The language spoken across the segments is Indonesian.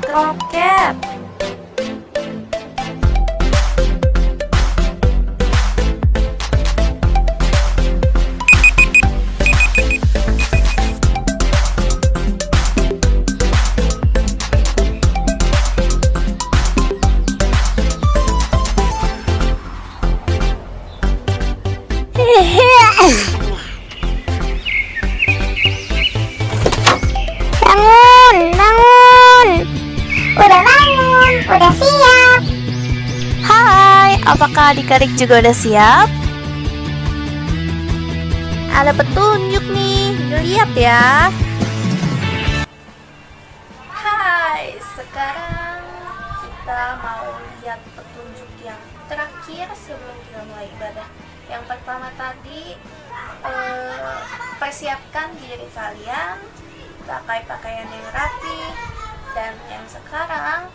Roket. Bangun, bangun. Udah bangun, udah siap. Hai, apakah adik-adik juga udah siap? Ada petunjuk nih, lihat ya. Hai, sekarang kita mau lihat petunjuk yang terakhir sebelum kita mulai ibadah. Yang pertama tadi, persiapkan diri kalian, pakai pakaian yang rapi. Dan yang sekarang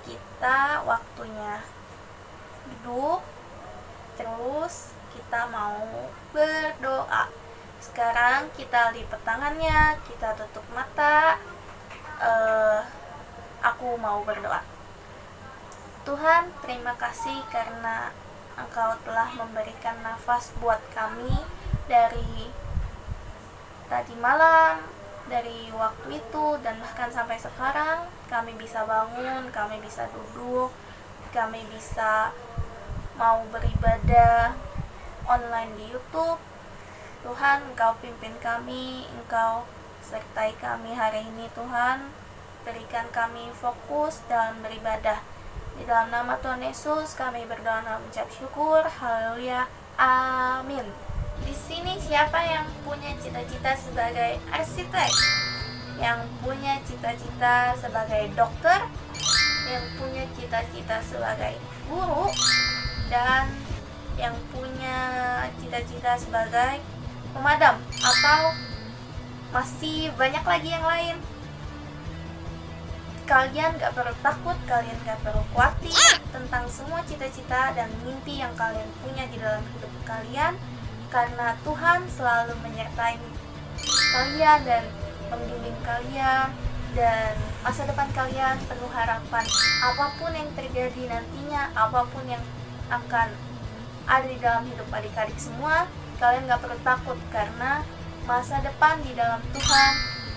kita waktunya duduk, terus kita mau berdoa. Sekarang kita lipat tangannya, kita tutup mata. Aku mau berdoa. Tuhan, terima kasih karena Engkau telah memberikan nafas buat kami dari tadi malam, dari waktu itu, dan bahkan sampai sekarang. Kami bisa bangun, kami bisa duduk, kami bisa mau beribadah online di YouTube. Tuhan, Engkau pimpin kami, Engkau sertai kami hari ini. Tuhan, berikan kami fokus dalam beribadah. Di dalam nama Tuhan Yesus kami berdoa dan mengucap syukur. Haleluya. Amin. Di sini siapa yang punya cita-cita sebagai arsitek? Yang punya cita-cita sebagai dokter? Yang punya cita-cita sebagai guru? Dan yang punya cita-cita sebagai pemadam? Atau masih banyak lagi yang lain? Kalian gak perlu takut, kalian gak perlu khawatir tentang semua cita-cita dan mimpi yang kalian punya di dalam hidup kalian, karena Tuhan selalu menyertai kalian dan membimbing kalian, dan masa depan kalian penuh harapan. Apapun yang terjadi nantinya, apapun yang akan ada di dalam hidup adik-adik semua, kalian gak perlu takut, karena masa depan di dalam Tuhan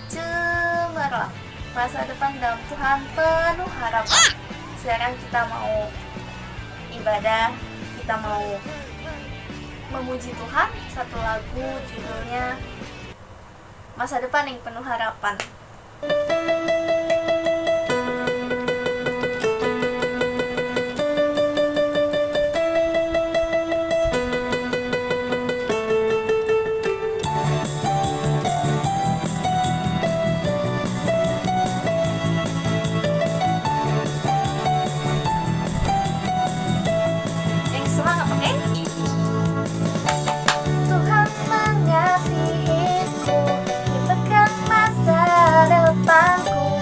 cemerlang. Masa depan dalam Tuhan penuh harapan. Sekarang kita mau ibadah, kita mau memuji Tuhan. Satu lagu judulnya Masa Depan yang Penuh Harapan. Semangat, oke? Tuhan mengasihiku, dipegang masa depanku.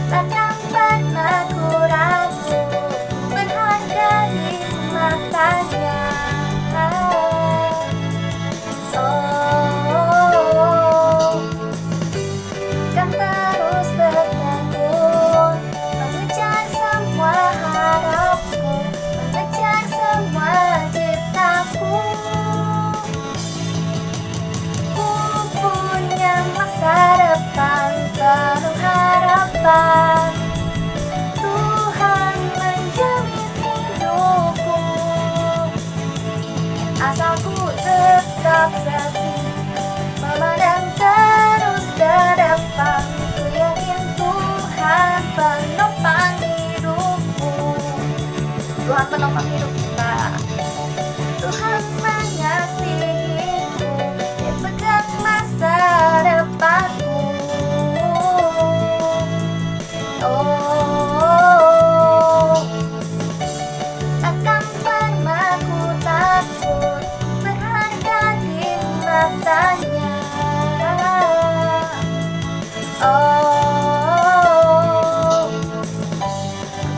Takkan pernah ku ragu, berharga di matanya. Kan terus bertekun, mengejar semua harapku, mengejar semua ciptaku. Ku punya masa depan penuh harapan. Tuhan menjamin hidupku, asalku tetap setia memandang terus ke depan. Ku yakin Tuhan penopang hidupku, Tuhan penopang hidup kita. Tuhan mengasihiku, Dia pegang masa depanku. Oh, takkan pernah ku takut, berharga di matanya. Oh,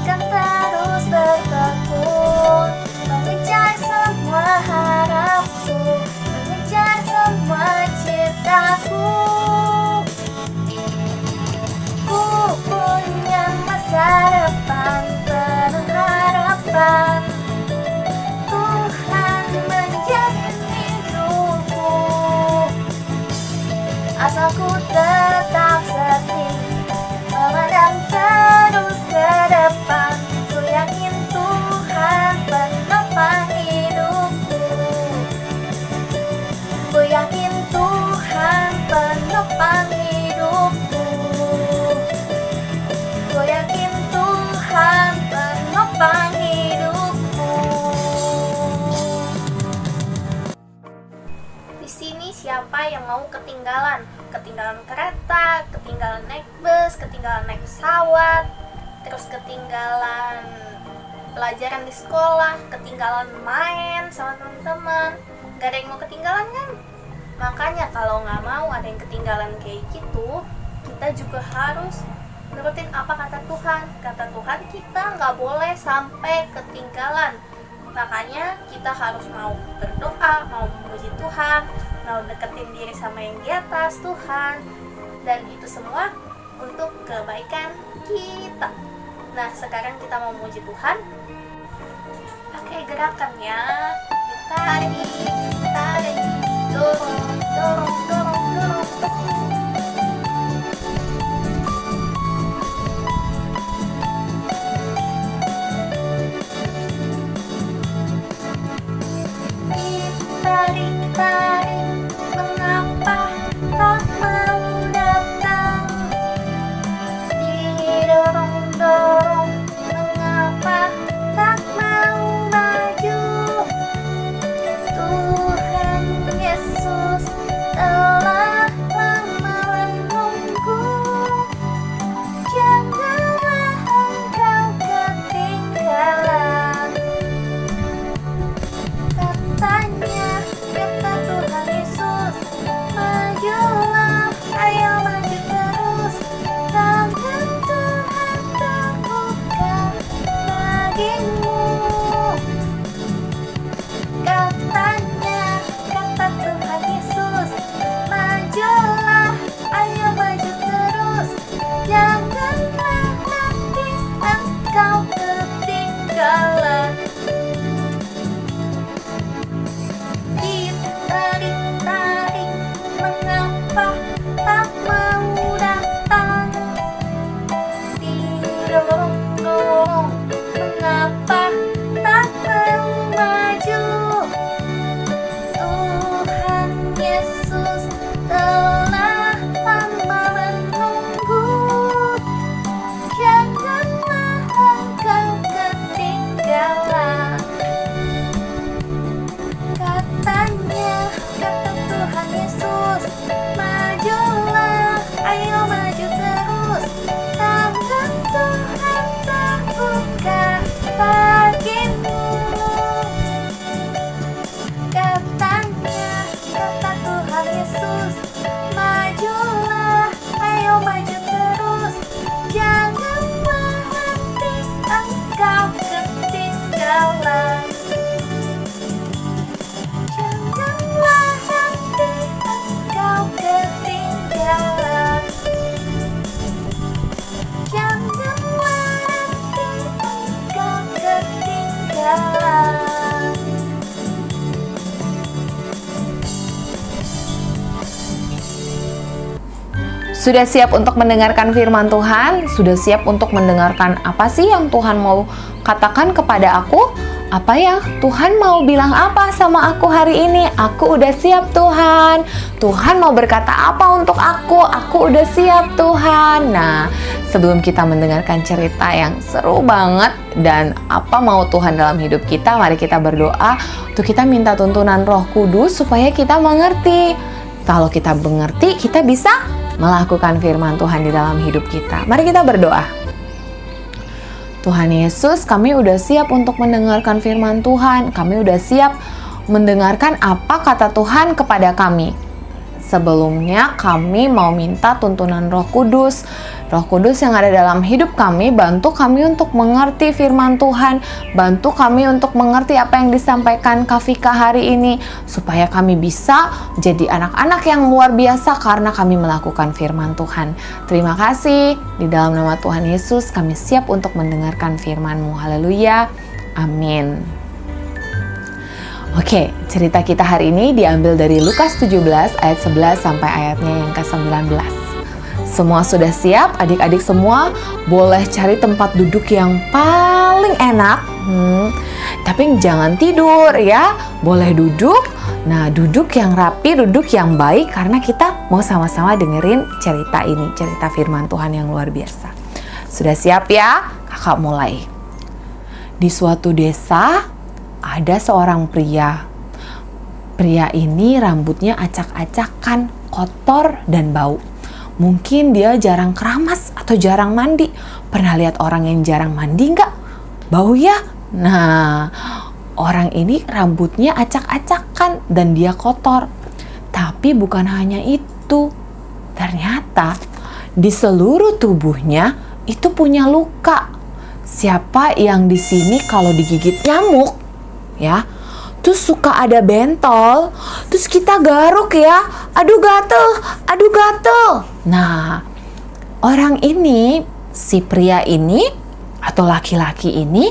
kan terus bertekun, mengejar semua harapku, mengejar semua yang mau ketinggalan kereta, ketinggalan naik bus, ketinggalan naik pesawat, terus ketinggalan pelajaran di sekolah, ketinggalan main sama teman-teman. Gak ada yang mau ketinggalan kan? Makanya kalau nggak mau ada yang ketinggalan kayak gitu, kita juga harus nurutin apa kata Tuhan. Kata Tuhan kita nggak boleh sampai ketinggalan. Makanya kita harus mau berdoa, mau memuji Tuhan, mau deketin diri sama yang di atas Tuhan. Dan itu semua untuk kebaikan kita. Nah, sekarang kita mau memuji Tuhan. Pakai gerakannya, tarik, dorong, dorong, dorong, dorong. Tarik, mengapa tak mau datang? Didorong-dorong, mengapa tak mau maju? Tuhan Yesus telah lama menunggu. Janganlah engkau ketinggalan. Katanya, kata Tuhan Yesus, majulah, ayo maju terus. Tangan Tuhan terbuka bagimu. Katanya, kata Tuhan Yesus, majulah, ayo maju terus. Janganlah nanti engkau ketinggalan. Ditarik-tarik, mengapa tak mau datang? Didorong-dorong, mengapa tak mau maju? Tuhan Yesus telah lama menunggu. Janganlah engkau ketinggalan. Katanya, kata Tuhan Yesus, majulah, ayo maju terus. Tangan Tuhan terbuka bagimu. Katanya, kata Tuhan Yesus, majulah, ayo maju terus. Janganlah nanti engkau ketinggalan. Janganlah nanti engkau ketinggalan. Janganlah nanti engkau ketinggalan. Sudah siap untuk mendengarkan firman Tuhan? Sudah siap untuk mendengarkan apa sih yang Tuhan mau katakan kepada aku? Apa ya? Tuhan mau bilang apa sama aku hari ini? Aku udah siap Tuhan. Tuhan mau berkata apa untuk aku? Aku udah siap Tuhan. Nah, sebelum kita mendengarkan cerita yang seru banget dan apa mau Tuhan dalam hidup kita, mari kita berdoa untuk kita minta tuntunan Roh Kudus supaya kita mengerti. Kalau kita mengerti, kita bisa melakukan firman Tuhan di dalam hidup kita. Mari kita berdoa. Tuhan Yesus, kami udah siap untuk mendengarkan firman Tuhan. Kami udah siap mendengarkan apa kata Tuhan kepada kami. Sebelumnya kami mau minta tuntunan Roh Kudus. Roh Kudus yang ada dalam hidup kami, bantu kami untuk mengerti firman Tuhan. Bantu kami untuk mengerti apa yang disampaikan Kak Vika hari ini. Supaya kami bisa jadi anak-anak yang luar biasa karena kami melakukan firman Tuhan. Terima kasih. Di dalam nama Tuhan Yesus kami siap untuk mendengarkan firman-Mu. Haleluya. Amin. Oke, cerita kita hari ini diambil dari Lukas 17 ayat 11 sampai ayatnya yang ke-19. Semua sudah siap? Adik-adik semua boleh cari tempat duduk yang paling enak. Tapi jangan tidur ya. Boleh duduk. Nah, duduk yang rapi, duduk yang baik karena kita mau sama-sama dengerin cerita ini, cerita firman Tuhan yang luar biasa. Sudah siap ya? Kakak mulai. Di suatu desa ada seorang pria. Pria ini rambutnya acak-acakan, kotor dan bau. Mungkin dia jarang keramas atau jarang mandi. Pernah lihat orang yang jarang mandi nggak? Bau ya? Nah, orang ini rambutnya acak-acakan dan dia kotor. Tapi bukan hanya itu. Ternyata di seluruh tubuhnya itu punya luka. Siapa yang di sini kalau digigit nyamuk, ya, terus suka ada bentol, terus kita garuk ya, aduh gatel. Nah, orang ini, si pria ini atau laki-laki ini,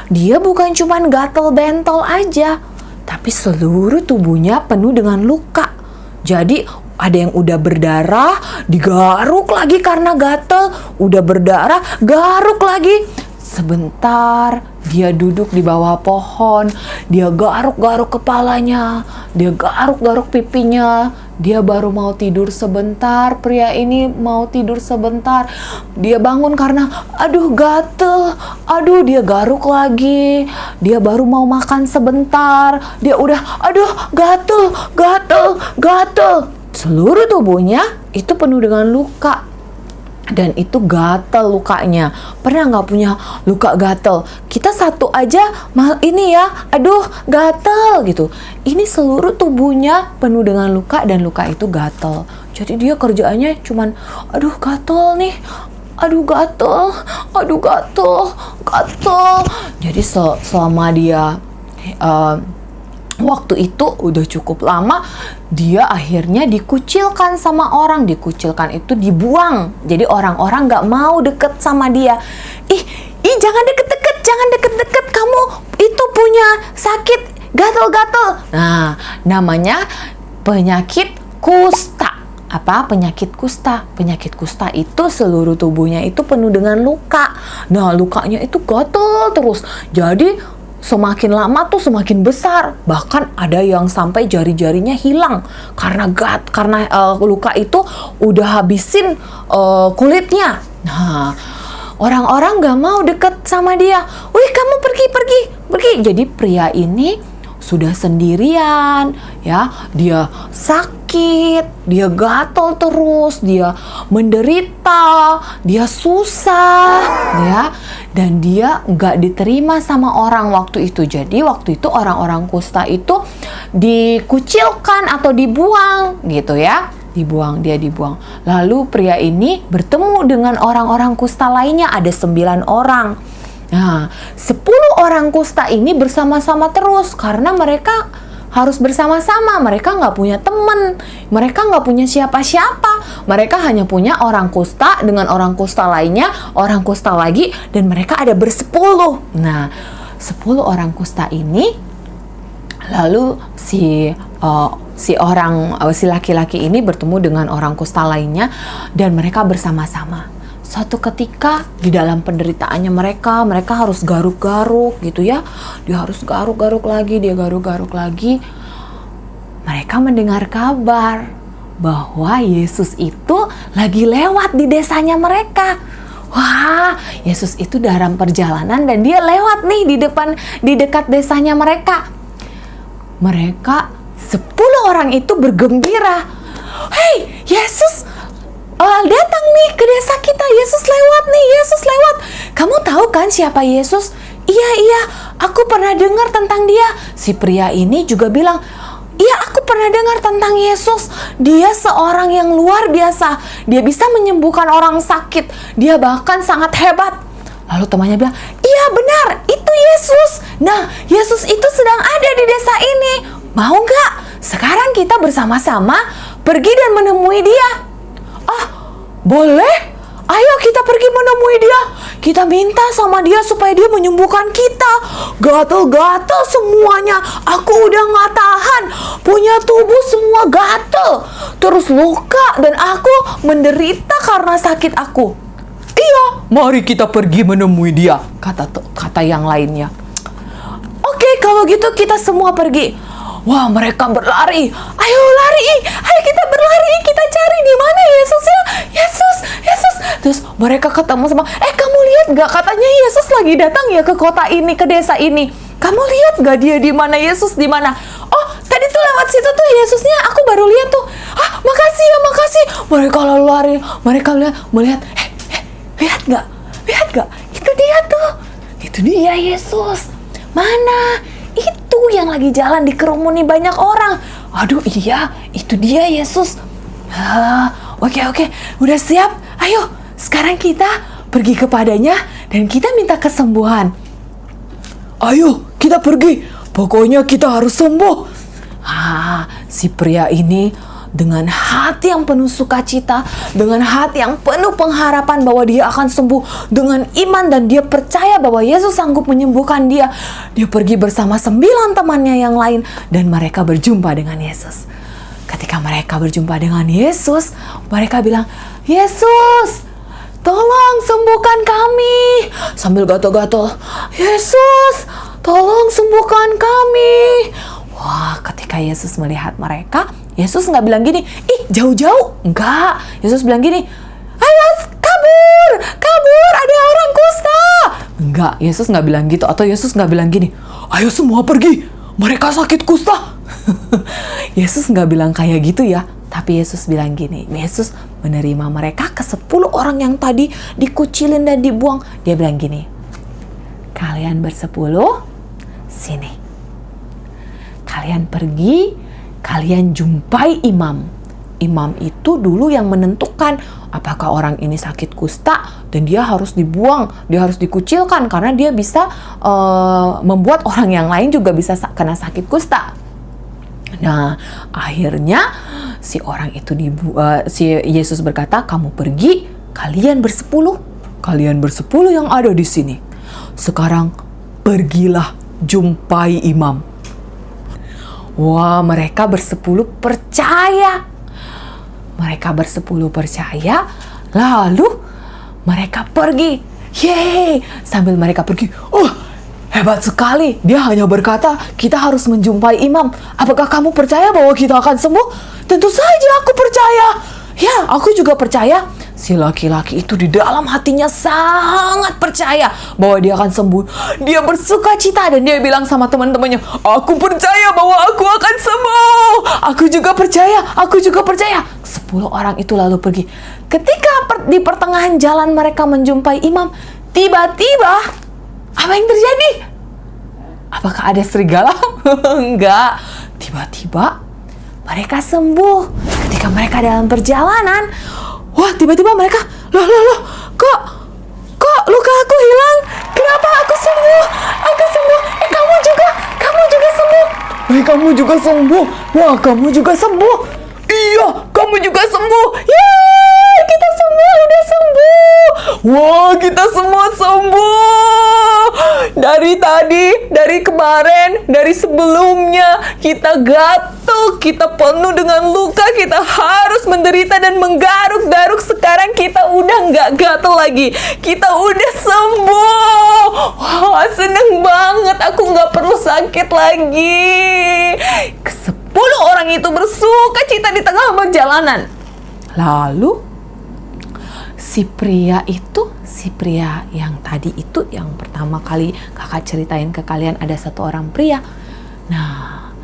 dia bukan cuman gatel bentol aja, tapi seluruh tubuhnya penuh dengan luka. Jadi ada yang udah berdarah, digaruk lagi karena gatel, udah berdarah, garuk lagi. Sebentar, dia duduk di bawah pohon, dia garuk-garuk kepalanya, dia garuk-garuk pipinya, dia baru mau tidur sebentar, pria ini mau tidur sebentar, dia bangun karena aduh gatel, aduh dia garuk lagi, dia baru mau makan sebentar, dia udah aduh gatel, seluruh tubuhnya itu penuh dengan luka. Dan itu gatel lukanya. Pernah nggak punya luka gatel? Kita satu aja ini ya, aduh gatel gitu. Ini seluruh tubuhnya penuh dengan luka dan luka itu gatel. Jadi dia kerjaannya cuman aduh gatel nih, aduh gatel. Jadi selama dia waktu itu udah cukup lama, dia akhirnya dikucilkan sama orang. Dikucilkan itu dibuang. Jadi orang-orang gak mau deket sama dia. Ih jangan deket-deket, kamu itu punya sakit gatel-gatel. Nah, namanya penyakit kusta. Apa penyakit kusta? Penyakit kusta itu seluruh tubuhnya itu penuh dengan luka. Nah, lukanya itu gatel terus. Jadi semakin lama tuh semakin besar. Bahkan ada yang sampai jari-jarinya hilang karena luka itu udah habisin kulitnya. Nah, orang-orang gak mau deket sama dia. Wih, kamu pergi. Jadi pria ini sudah sendirian, ya, dia sakit, dia gatal terus, dia menderita, dia susah, ya, dan dia nggak diterima sama orang waktu itu. Jadi waktu itu orang-orang kusta itu dikucilkan atau dibuang, gitu ya, dibuang. Lalu pria ini bertemu dengan orang-orang kusta lainnya, ada 9 orang. Nah, 10 orang kusta ini bersama-sama terus karena mereka harus bersama-sama. Mereka nggak punya teman, mereka nggak punya siapa-siapa. Mereka hanya punya orang kusta dengan orang kusta lainnya, orang kusta lagi, dan mereka ada bersepuluh. Nah, 10 orang kusta ini, lalu si laki-laki ini bertemu dengan orang kusta lainnya dan mereka bersama-sama. Suatu ketika di dalam penderitaannya mereka harus garuk-garuk gitu ya. Dia harus garuk-garuk lagi. Mereka mendengar kabar bahwa Yesus itu lagi lewat di desanya mereka. Wah, Yesus itu dalam perjalanan dan dia lewat nih di dekat desanya mereka. Mereka 10 orang itu bergembira. Hei, Yesus datang nih ke desa kita, Yesus lewat. Kamu tahu kan siapa Yesus? Iya, aku pernah dengar tentang dia. Si pria ini juga bilang, iya, aku pernah dengar tentang Yesus. Dia seorang yang luar biasa. Dia bisa menyembuhkan orang sakit. Dia bahkan sangat hebat. Lalu temannya bilang, iya benar, itu Yesus. Nah, Yesus itu sedang ada di desa ini. Mau nggak? Sekarang kita bersama-sama pergi dan menemui dia. Boleh, ayo kita pergi menemui dia. Kita minta sama dia supaya dia menyembuhkan kita. Gatel-gatel semuanya, aku udah gak tahan. Punya tubuh semua gatel, terus luka, dan aku menderita karena sakit aku. Iya, mari kita pergi menemui dia, kata yang lainnya. Oke, kalau gitu kita semua pergi. Wah, mereka berlari. Ayo kita berlari, kita cari di mana Yesusnya. Yesus. Terus mereka ketemu sama, kamu lihat gak, katanya Yesus lagi datang ya ke kota ini, ke desa ini. Kamu lihat gak dia di mana, Yesus di mana? Oh, tadi itu lewat situ tuh Yesusnya, aku baru lihat tuh. Makasih ya, makasih. Mereka lalu lari, mereka melihat, lihat nggak? Itu dia tuh, itu dia Yesus. Mana? Itu yang lagi jalan dikerumuni banyak orang. Aduh iya, itu dia Yesus. Oke, udah siap? Ayo, sekarang kita pergi kepadanya dan kita minta kesembuhan. Ayo, kita pergi. Pokoknya kita harus sembuh. Si pria ini dengan hati yang penuh sukacita, dengan hati yang penuh pengharapan bahwa dia akan sembuh, dengan iman dan dia percaya bahwa Yesus sanggup menyembuhkan dia. Dia pergi bersama 9 temannya yang lain dan mereka berjumpa dengan Yesus. Ketika mereka berjumpa dengan Yesus, mereka bilang, Yesus, tolong sembuhkan kami. Sambil gatal-gatal, Yesus, tolong sembuhkan kami. Wah, ketika Yesus melihat mereka, Yesus nggak bilang gini, jauh-jauh. Enggak, Yesus bilang gini, ayo kabur, ada orang kusta. Enggak, Yesus nggak bilang gitu. Atau Yesus nggak bilang gini, ayo semua pergi, mereka sakit kusta. Yesus nggak bilang kayak gitu ya. Tapi Yesus bilang gini, Yesus menerima mereka ke 10 orang yang tadi dikucilin dan dibuang. Dia bilang gini, kalian bersepuluh, sini. Kalian pergi, kalian jumpai imam. Imam itu dulu yang menentukan apakah orang ini sakit kusta dan dia harus dibuang, dia harus dikucilkan karena dia bisa membuat orang yang lain juga bisa kena sakit kusta. Nah, akhirnya si orang itu si Yesus berkata, kamu pergi, kalian bersepuluh yang ada di sini. Sekarang pergilah jumpai imam. Wah, mereka bersepuluh percaya. Lalu mereka pergi. Yeay! Sambil mereka pergi, hebat sekali. Dia hanya berkata, kita harus menjumpai imam. Apakah kamu percaya bahwa kita akan sembuh? Tentu saja aku percaya. Ya, aku juga percaya. Si laki-laki itu di dalam hatinya sangat percaya bahwa dia akan sembuh. Dia bersuka cita dan dia bilang sama teman-temannya, aku percaya bahwa aku akan sembuh. Aku juga percaya. 10 orang itu lalu pergi. Ketika di pertengahan jalan mereka menjumpai imam, tiba-tiba apa yang terjadi? Apakah ada serigala? Enggak. Tiba-tiba mereka sembuh. Ketika mereka dalam perjalanan, tiba-tiba mereka, loh, kok luka aku hilang? Kenapa aku sembuh? Kamu juga sembuh. Kamu juga sembuh. Wah, kamu juga sembuh. Iya, kamu juga sembuh. Yeay, kita semua udah sembuh. Wah, kita semua sembuh. Dari tadi, dari kemarin, dari sebelumnya, kita gatal, kita penuh dengan luka, kita harus menderita dan menggaruk-garuk. Sekarang kita udah nggak gatal lagi. Kita udah sembuh. Wah, seneng banget. Aku nggak perlu sakit lagi. 10 orang itu bersuka cita di tengah perjalanan. Lalu si pria yang tadi itu, yang pertama kali kakak ceritain ke kalian, ada 1 orang pria. Nah,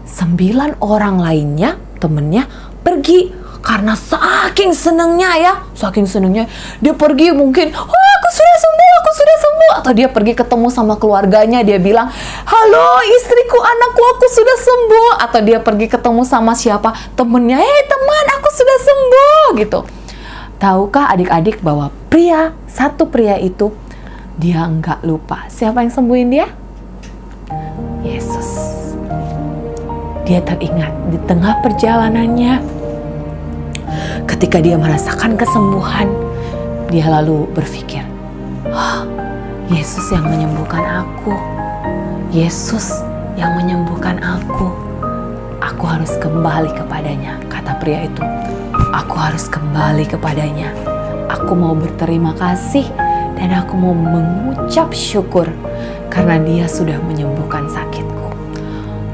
9 orang lainnya, temennya, pergi. Karena saking senengnya dia pergi. Mungkin aku sudah sembuh, atau dia pergi ketemu sama keluarganya, dia bilang, halo istriku, anakku, aku sudah sembuh. Atau dia pergi ketemu sama siapa, temennya, teman, aku sudah sembuh gitu. Tahukah adik-adik bahwa 1 pria itu, dia nggak lupa siapa yang sembuhin dia? Yesus. Dia teringat di tengah perjalanannya, ketika dia merasakan kesembuhan, dia lalu berpikir, Yesus yang menyembuhkan aku. Yesus yang menyembuhkan aku. Aku harus kembali kepadanya, kata pria itu. Aku harus kembali kepadanya. Aku mau berterima kasih dan aku mau mengucap syukur karena dia sudah menyembuhkan sakitku.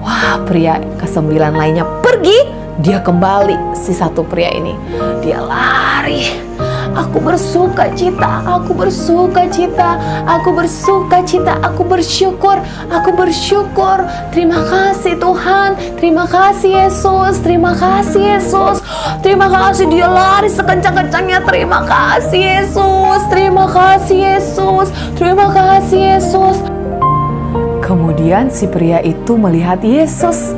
Wah, pria ke-9 lainnya pergi. Dia kembali, si 1 pria ini. Dia lari. Aku bersuka cita, aku bersuka cita, aku bersuka cita, aku bersyukur, aku bersyukur. Terima kasih Tuhan, terima kasih Yesus, terima kasih Yesus, terima kasih. Dia lari sekencang-kencangnya. Terima kasih Yesus, terima kasih Yesus, terima kasih Yesus. Kemudian si pria itu melihat Yesus.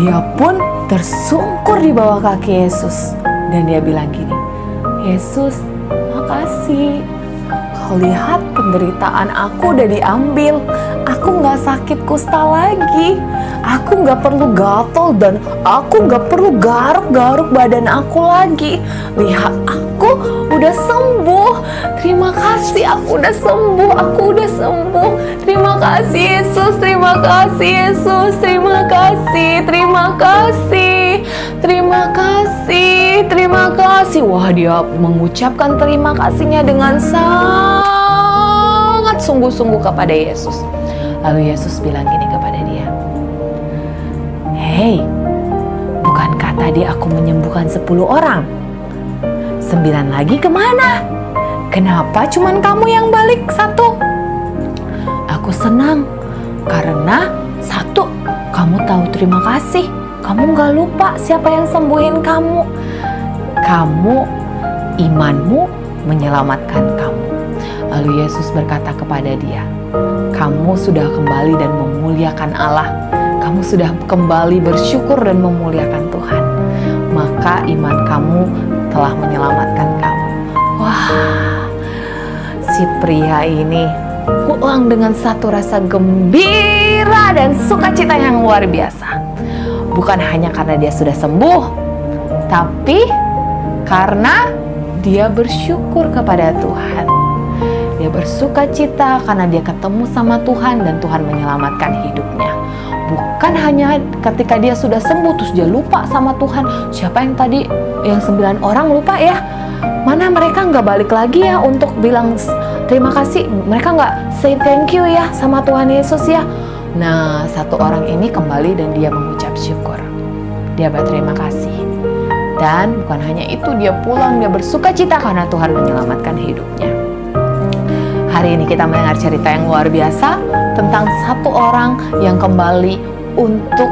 Dia pun tersungkur di bawah kaki Yesus. Dan dia bilang gini, Yesus, makasih. Kau lihat penderitaan aku udah diambil. Aku gak sakit kusta lagi. Aku gak perlu gatal dan aku gak perlu garuk-garuk badan aku lagi. Lihat, aku udah sembuh. Terima kasih, aku udah sembuh. Aku udah sembuh. Terima kasih Yesus, terima kasih Yesus, terima kasih, terima kasih, terima kasih, terima kasih. Wah, dia mengucapkan terima kasihnya dengan sangat sungguh-sungguh kepada Yesus. Lalu Yesus bilang gini kepada dia, "Hei, bukankah tadi aku menyembuhkan 10 orang? 9 lagi kemana? Kenapa cuman kamu yang balik 1? Aku senang karena 1, kamu tahu terima kasih. Kamu gak lupa siapa yang sembuhin kamu. Imanmu menyelamatkan kamu." Lalu Yesus berkata kepada dia, "Kamu sudah kembali dan memuliakan Allah. Kamu sudah kembali bersyukur dan memuliakan Tuhan. Maka iman kamu telah menyelamatkan kamu." Wah, si pria ini pulang dengan satu rasa gembira dan sukacita yang luar biasa. Bukan hanya karena dia sudah sembuh, tapi karena dia bersyukur kepada Tuhan. Dia bersuka cita karena dia ketemu sama Tuhan dan Tuhan menyelamatkan hidupnya. Bukan hanya ketika dia sudah sembuh terus dia lupa sama Tuhan. Siapa yang tadi, yang 9 orang lupa ya? Mana mereka nggak balik lagi ya untuk bilang terima kasih? Mereka nggak say thank you ya sama Tuhan Yesus ya? Nah, 1 orang ini kembali dan dia mengucap syukur. Dia berterima kasih. Dan bukan hanya itu, dia pulang, dia bersuka cita karena Tuhan menyelamatkan hidupnya. Hari ini kita mendengar cerita yang luar biasa tentang 1 orang yang kembali untuk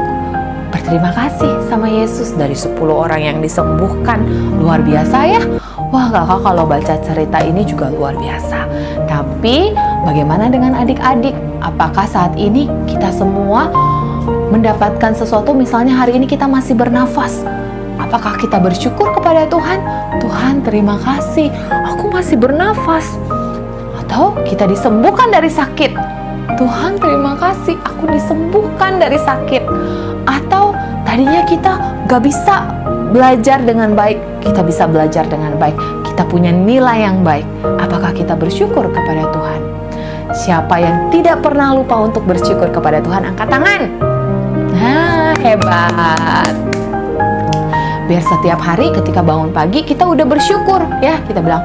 berterima kasih sama Yesus dari 10 orang yang disembuhkan. Luar biasa ya. Wah, kakak kalau baca cerita ini juga luar biasa. Tapi bagaimana dengan adik-adik? Apakah saat ini kita semua mendapatkan sesuatu, misalnya hari ini kita masih bernafas? Apakah kita bersyukur kepada Tuhan? Tuhan, terima kasih, aku masih bernafas. Atau kita disembuhkan dari sakit. Tuhan, terima kasih, aku disembuhkan dari sakit. Atau tadinya kita gak bisa belajar dengan baik, kita bisa belajar dengan baik. Kita punya nilai yang baik. Apakah kita bersyukur kepada Tuhan? Siapa yang tidak pernah lupa untuk bersyukur kepada Tuhan? Angkat tangan. Nah, hebat. Biar setiap hari ketika bangun pagi kita udah bersyukur ya. Kita bilang,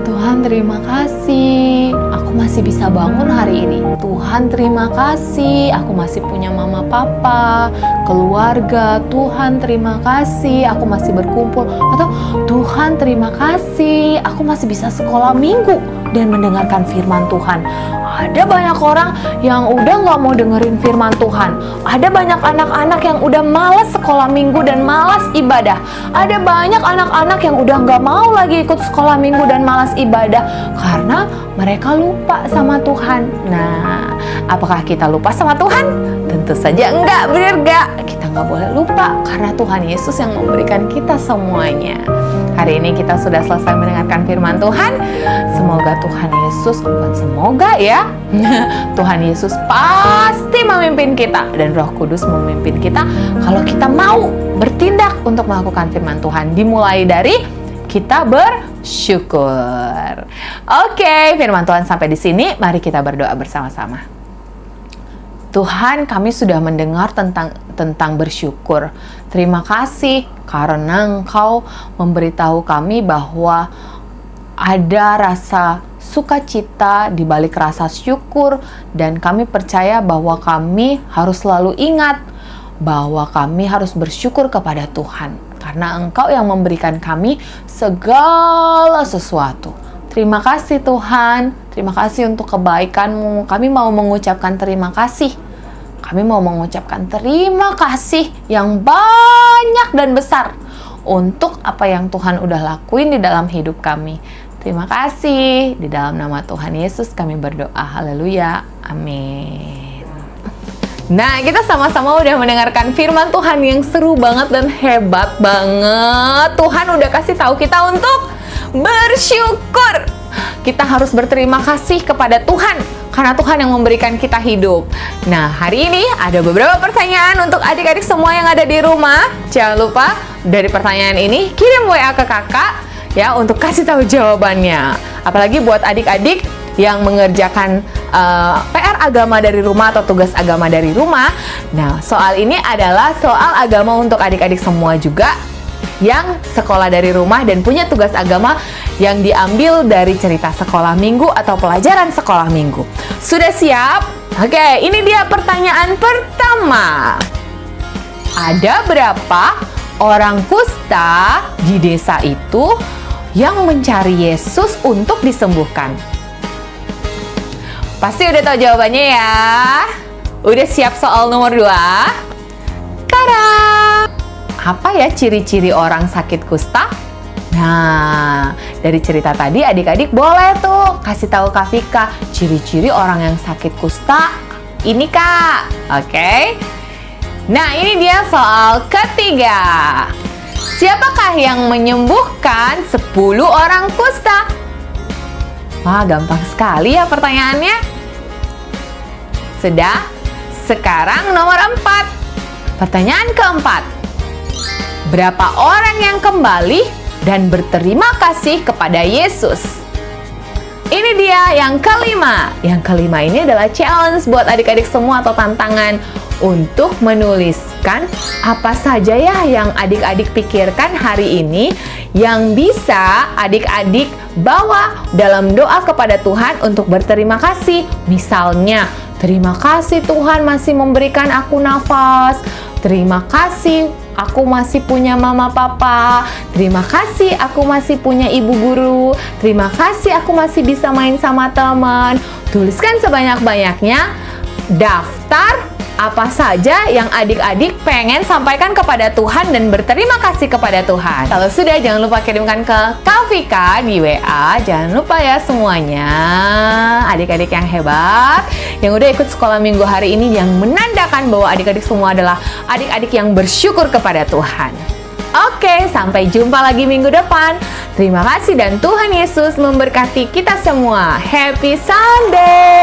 Tuhan terima kasih, aku masih bisa bangun hari ini. Tuhan terima kasih, aku masih punya mama papa, keluarga. Tuhan terima kasih, aku masih berkumpul. Atau Tuhan terima kasih, aku masih bisa sekolah minggu dan mendengarkan firman Tuhan. Ada banyak orang yang udah gak mau dengerin firman Tuhan. Ada banyak anak-anak yang udah malas sekolah minggu dan malas ibadah. Ada banyak anak-anak yang udah gak mau lagi ikut sekolah minggu dan malas ibadah karena mereka lupa sama Tuhan. Nah, apakah kita lupa sama Tuhan? Tentu saja enggak, bener gak? Kita gak boleh lupa karena Tuhan Yesus yang memberikan kita semuanya. Hari ini kita sudah selesai mendengarkan firman Tuhan. Semoga Tuhan Yesus, bukan semoga ya, Tuhan Yesus pasti memimpin kita dan Roh Kudus memimpin kita kalau kita mau bertindak untuk melakukan firman Tuhan. Dimulai dari kita bersyukur. Oke, firman Tuhan sampai di sini. Mari kita berdoa bersama-sama. Tuhan, kami sudah mendengar tentang bersyukur. Terima kasih karena Engkau memberitahu kami bahwa ada rasa sukacita di balik rasa syukur, dan kami percaya bahwa kami harus selalu ingat bahwa kami harus bersyukur kepada Tuhan. karena Engkau yang memberikan kami segala sesuatu. Terima kasih Tuhan, terima kasih untuk kebaikan-Mu. Kami mau mengucapkan terima kasih. Kami mau mengucapkan terima kasih yang banyak dan besar untuk apa yang Tuhan udah lakuin di dalam hidup kami. Terima kasih. Di dalam nama Tuhan Yesus kami berdoa. Haleluya. Amin. Nah, kita sama-sama udah mendengarkan firman Tuhan yang seru banget dan hebat banget. Tuhan udah kasih tahu kita untuk bersyukur. Kita harus berterima kasih kepada Tuhan karena Tuhan yang memberikan kita hidup. Nah, hari ini ada beberapa pertanyaan untuk adik-adik semua yang ada di rumah. Jangan lupa dari pertanyaan ini kirim WA ke kakak ya untuk kasih tahu jawabannya. Apalagi buat adik-adik yang mengerjakan PR agama dari rumah atau tugas agama dari rumah. Nah, soal ini adalah soal agama untuk adik-adik semua juga yang sekolah dari rumah dan punya tugas agama yang diambil dari cerita sekolah minggu atau pelajaran sekolah minggu. Sudah siap? Oke, ini dia pertanyaan pertama. Ada berapa orang kusta di desa itu yang mencari Yesus untuk disembuhkan? Pasti udah tahu jawabannya ya. Udah siap soal nomor 2? Tada! Apa ya ciri-ciri orang sakit kusta? Nah, dari cerita tadi adik-adik boleh tuh kasih tahu Kak Vika ciri-ciri orang yang sakit kusta ini Kak. Oke? Nah, ini dia soal ketiga. Siapakah yang menyembuhkan 10 orang kusta? Wah, gampang sekali ya pertanyaannya. Sudah? Sekarang nomor 4. Pertanyaan keempat. Berapa orang yang kembali dan berterima kasih kepada Yesus? Ini dia yang kelima. Yang kelima ini adalah challenge buat adik-adik semua atau tantangan untuk menuliskan apa saja ya yang adik-adik pikirkan hari ini yang bisa adik-adik bawa dalam doa kepada Tuhan untuk berterima kasih. Misalnya, terima kasih Tuhan masih memberikan aku nafas. Terima kasih aku masih punya mama papa. Terima kasih aku masih punya ibu guru. Terima kasih aku masih bisa main sama teman. Tuliskan sebanyak-banyaknya daftar apa saja yang adik-adik pengen sampaikan kepada Tuhan dan berterima kasih kepada Tuhan. Kalau sudah, jangan lupa kirimkan ke Kak Vika di WA. Jangan lupa ya semuanya, adik-adik yang hebat yang udah ikut sekolah minggu hari ini, yang menandakan bahwa adik-adik semua adalah adik-adik yang bersyukur kepada Tuhan. Oke, sampai jumpa lagi minggu depan. Terima kasih dan Tuhan Yesus memberkati kita semua. Happy Sunday!